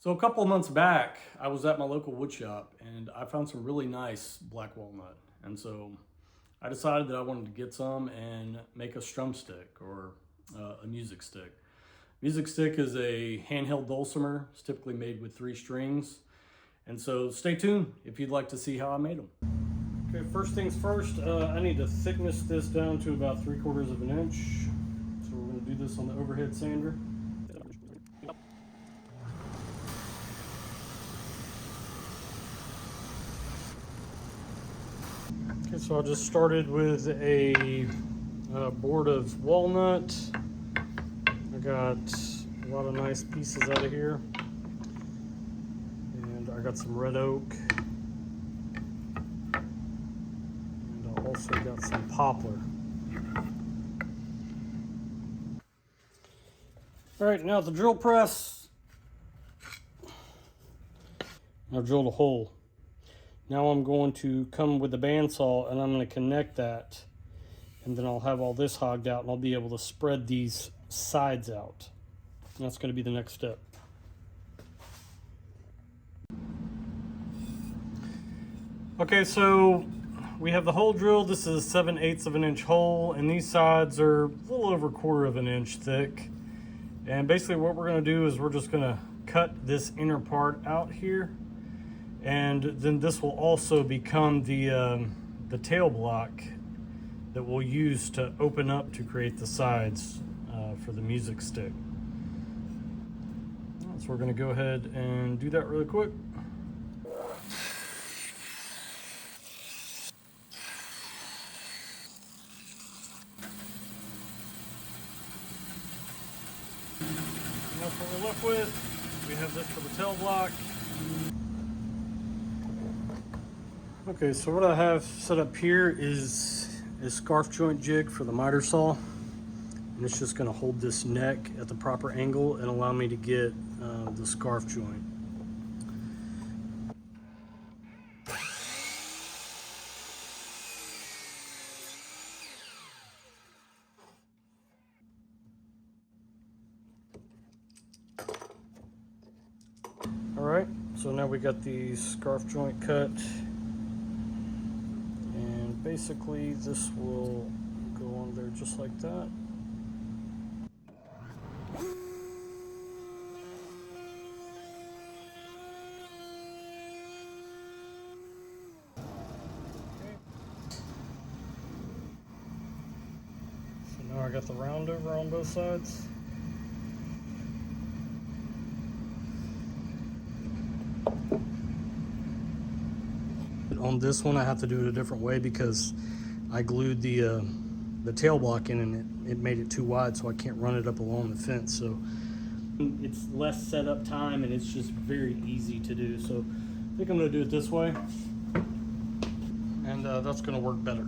So a couple of months back, I was at my local wood shop and I found some really nice black walnut. And so I decided that I wanted to get some and make a strum stick or a music stick. Music stick is a handheld dulcimer. It's typically made with 3 strings. And so stay tuned if you'd like to see how I made them. Okay, first things first, I need to thickness this down to about 3/4 of an inch. So we're gonna do this on the overhead sander. Okay, so I just started with a board of walnut. I got a lot of nice pieces out of here. And I got some red oak. And I also got some poplar. All right, now the drill press, I've drilled a hole. Now I'm going to come with the bandsaw and I'm going to connect that, and then I'll have all this hogged out and I'll be able to spread these sides out. And that's going to be the next step. Okay, so we have the hole drilled. This is 7/8 of an inch hole, and these sides are a little over 1/4 of an inch thick. And basically what we're going to do is we're just going to cut this inner part out here. And then this will also become the tail block that we'll use to open up to create the sides for the music stick. So we're going to go ahead and do that really quick. And that's what we're left with. We have this for the tail block. Okay, so what I have set up here is a scarf joint jig for the miter saw, and it's just going to hold this neck at the proper angle and allow me to get the scarf joint. All right, so now we got the scarf joint cut. Basically, this will go on there just like that. Okay. So now I got the round over on both sides. On this one, I have to do it a different way because I glued the tail block in and it made it too wide, so I can't run it up along the fence. So it's less setup time and it's just very easy to do. So I think I'm going to do it this way, and that's going to work better.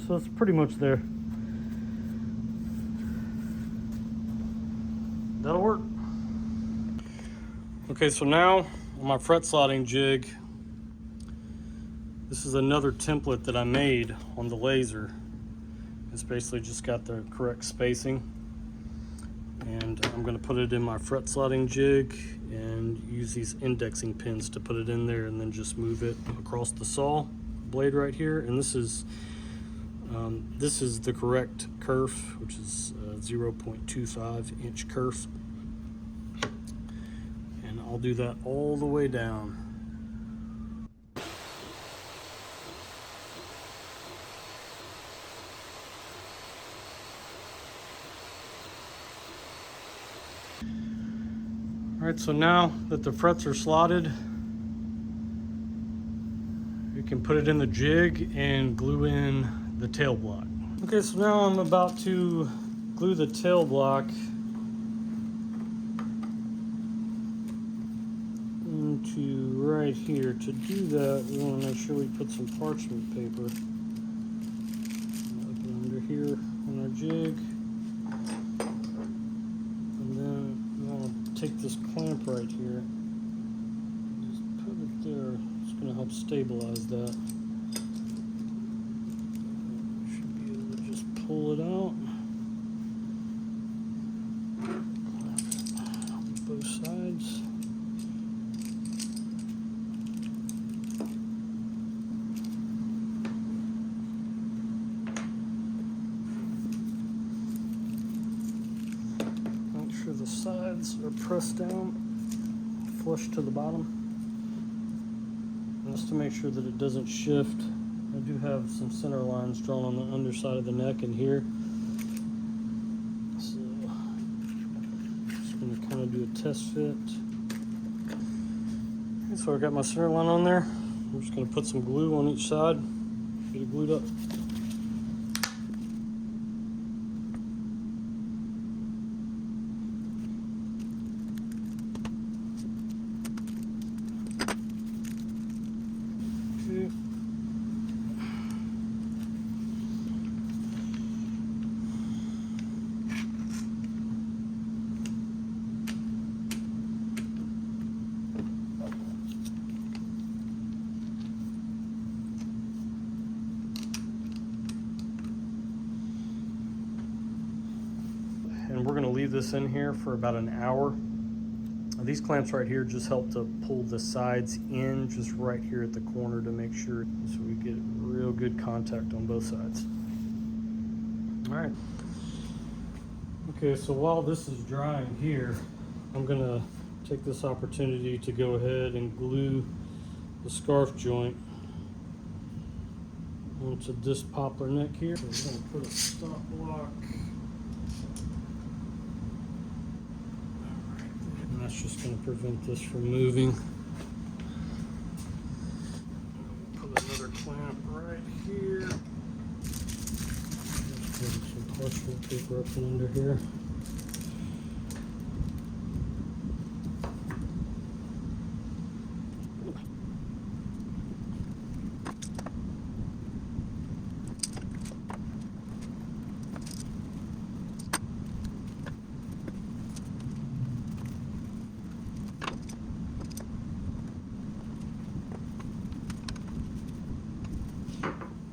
So it's pretty much there. That'll work. Okay, so now on my fret slotting jig, this is another template that I made on the laser. It's basically just got the correct spacing, and I'm going to put it in my fret slotting jig and use these indexing pins to put it in there, and then just move it across the saw blade right here. And this is the correct kerf, which is 0.25 inch kerf. And I'll do that all the way down. All right, so now that the frets are slotted, you can put it in the jig and glue in the tail block. Okay, so now I'm about to glue the tail block into right here. To do that, we want to make sure we put some parchment paper up under here on our jig. help stabilize that. Should be able to just pull it out. Both sides. Make sure the sides are pressed down flush to the bottom. Just to make sure that it doesn't shift. I do have some center lines drawn on the underside of the neck and here. So just going to kind of do a test fit. Okay, so I got my center line on there. I'm just going to put some glue on each side, get it glued up. And we're going to leave this in here for about an hour. These clamps right here just help to pull the sides in just right here at the corner to make sure so we get real good contact on both sides. All right. Okay, so while this is drying here, I'm going to take this opportunity to go ahead and glue the scarf joint onto this poplar neck here. So we're going to put a stop block. And that's just going to prevent this from moving. Put another clamp right here. Just put some parchment paper up and under here.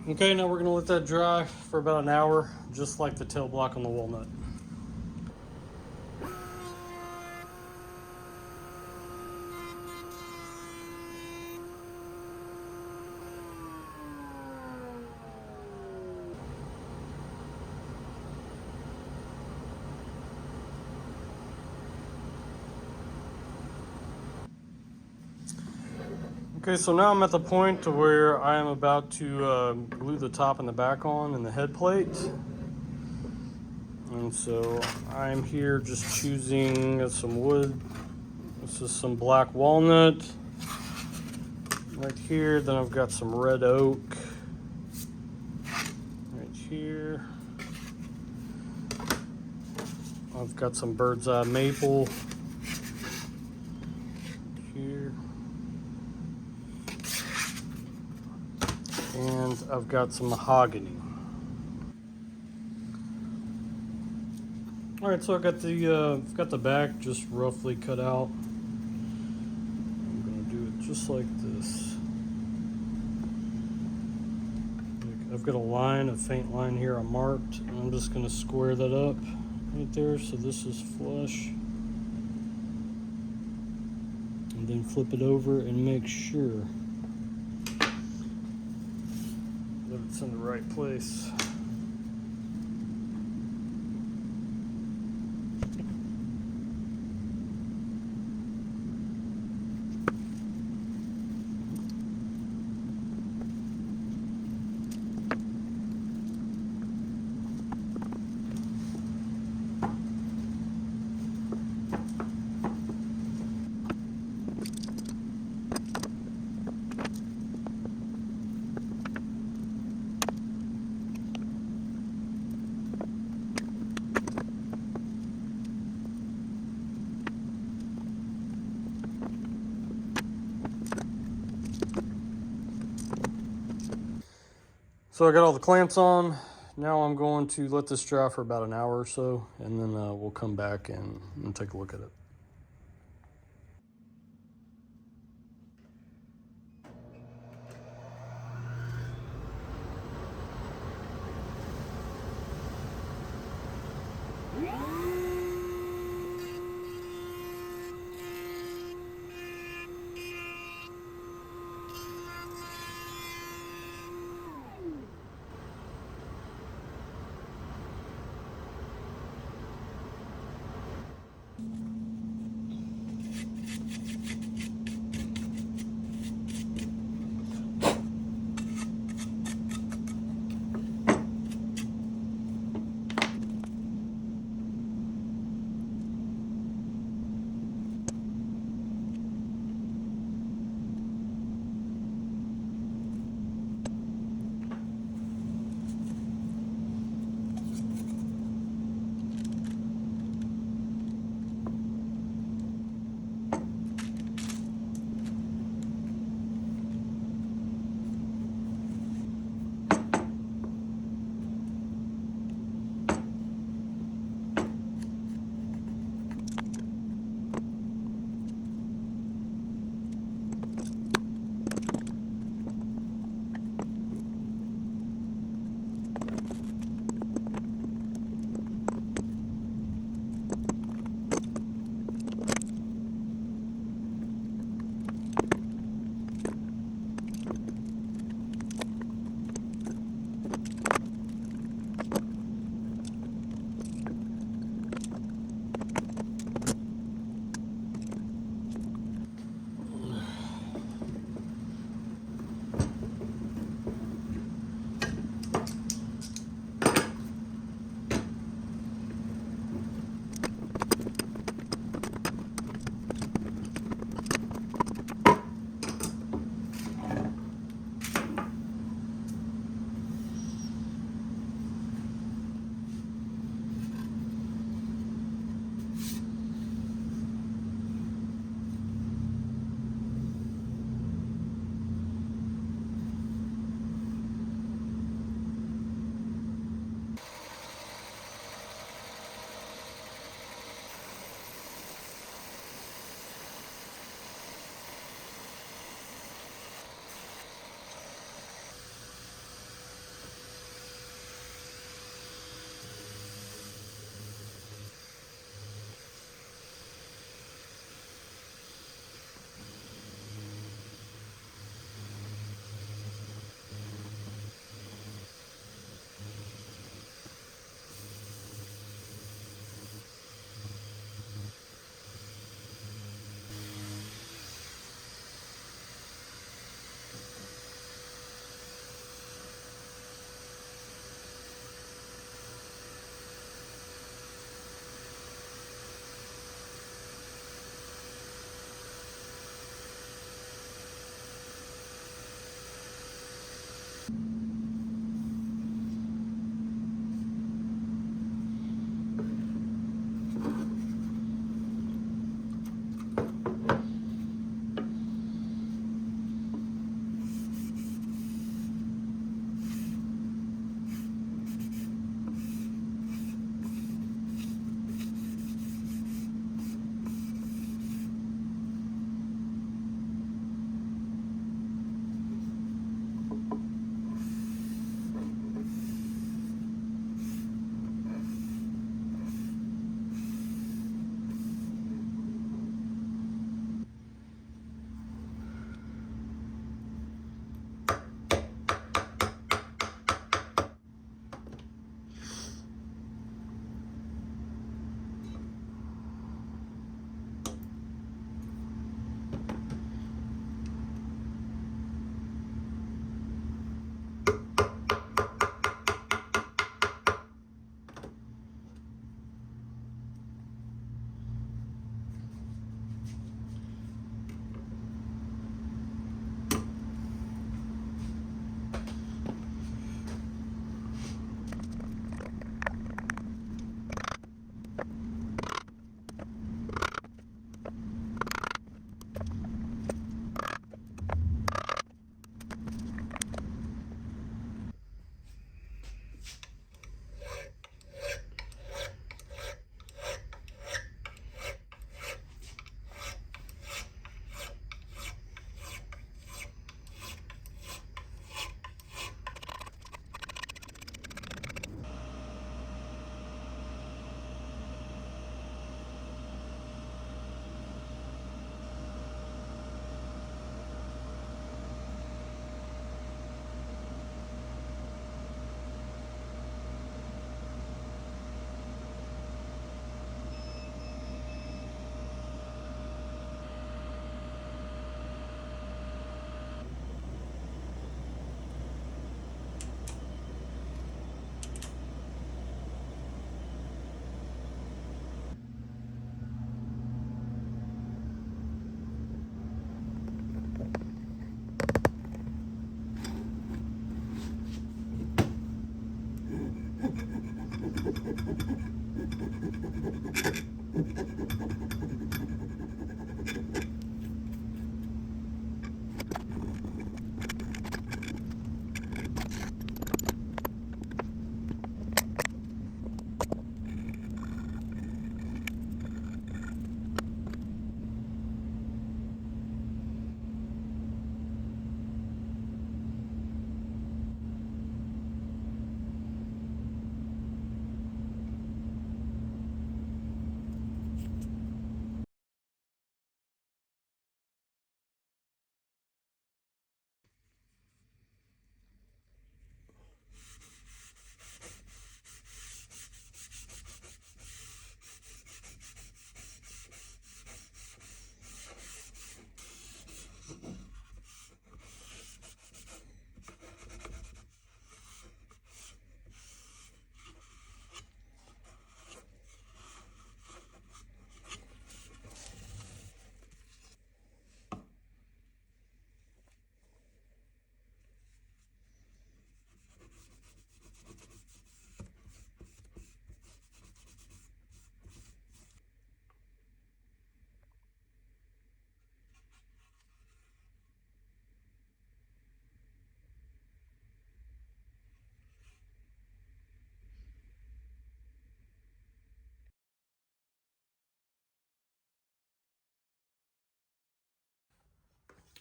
Okay, now we're going to let that dry for about an hour, just like the tail block on the walnut. Okay, so now I'm at the point to where I am about to glue the top and the back on and the head plate. And so I'm here just choosing some wood. This is some black walnut right here. Then I've got some red oak right here. I've got some bird's eye maple here. And I've got some mahogany. All right, so I've got the back just roughly cut out. I'm gonna do it just like this. I've got a line, a faint line here I marked, and I'm just gonna square that up right there so this is flush. And then flip it over and make sure that it's in the right place. So I got all the clamps on. Now I'm going to let this dry for about an hour or so, and then we'll come back and take a look at it.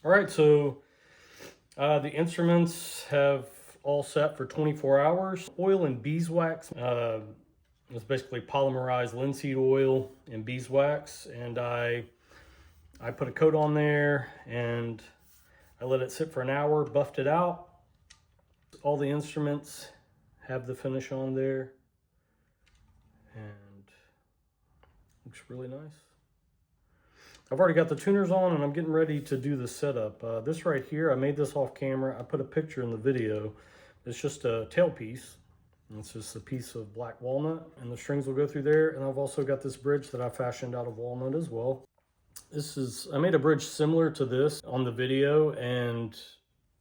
All right, so the instruments have all set for 24 hours. Oil and beeswax. It's basically polymerized linseed oil and beeswax, and I put a coat on there and I let it sit for an hour, buffed it out. All the instruments have the finish on there, and looks really nice. I've already got the tuners on and I'm getting ready to do the setup. This right here, I made this off camera. I put a picture in the video. It's just a tailpiece. It's just a piece of black walnut and the strings will go through there. And I've also got this bridge that I fashioned out of walnut as well. I made a bridge similar to this on the video, and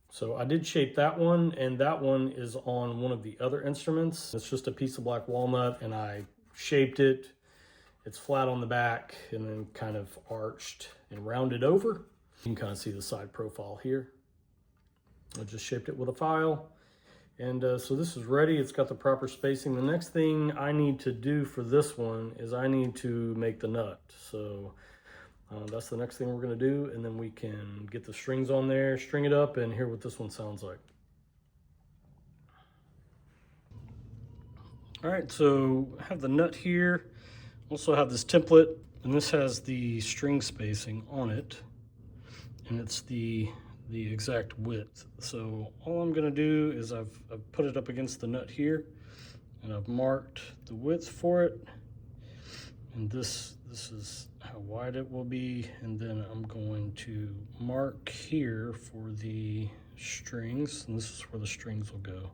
so I did shape that one, and that one is on one of the other instruments. It's just a piece of black walnut and I shaped it. It's flat on the back and then kind of arched and rounded over. You can kind of see the side profile here. I just shaped it with a file. And so this is ready. It's got the proper spacing. The next thing I need to do for this one is I need to make the nut. So that's the next thing we're gonna do. And then we can get the strings on there, string it up, and hear what this one sounds like. All right, so I have the nut here. Also have this template, and this has the string spacing on it, and it's the exact width. So all I'm gonna do is I've put it up against the nut here, and I've marked the width for it, and this is how wide it will be, and then I'm going to mark here for the strings, and this is where the strings will go.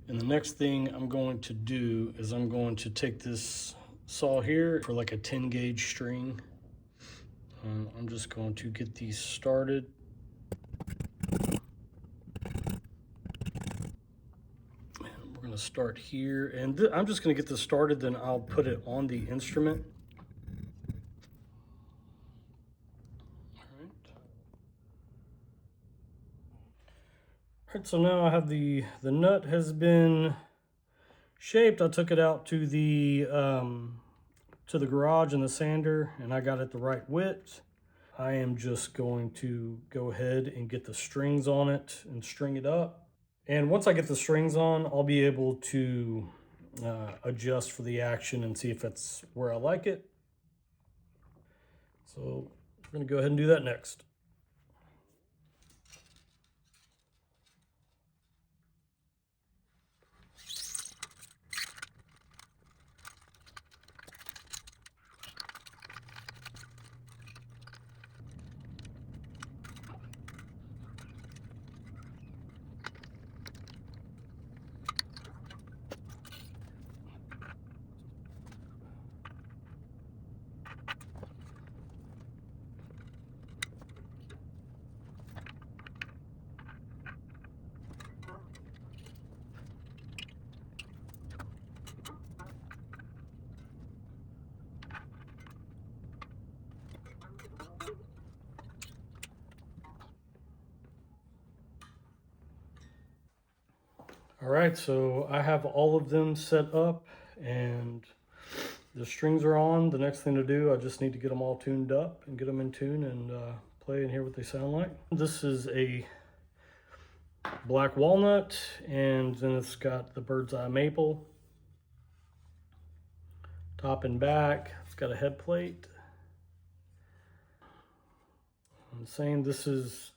And the next thing I'm going to do is I'm going to take this saw here for like a 10 gauge string. I'm just going to get these started. And we're going to start here, and I'm just going to get this started, then I'll put it on the instrument. All right, so now I have the nut has been shaped. I took it out to the garage in the sander, and I got it the right width. I am just going to go ahead and get the strings on it and string it up. And once I get the strings on, I'll be able to adjust for the action and see if it's where I like it. So we're gonna go ahead and do that next. All right, so I have all of them set up and the strings are on. The next thing to do, I just need to get them all tuned up and get them in tune and play and hear what they sound like. This is a black walnut, and then it's got the bird's eye maple. Top and back, it's got a head plate. I'm saying this is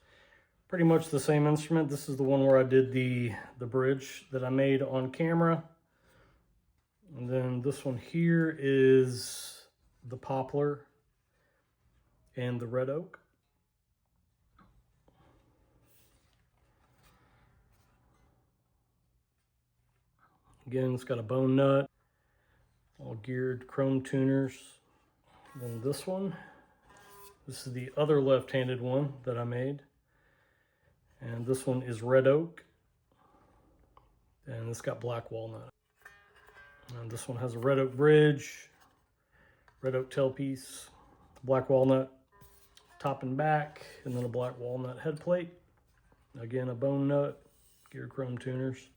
pretty much the same instrument. This is the one where I did the bridge that I made on camera. And then this one here is the poplar and the red oak. Again, it's got a bone nut, all geared chrome tuners. Then this one, this is the other left-handed one that I made. And this one is red oak. And it's got black walnut. And this one has a red oak bridge, red oak tailpiece, black walnut top and back, and then a black walnut head plate. Again, a bone nut, gear chrome tuners.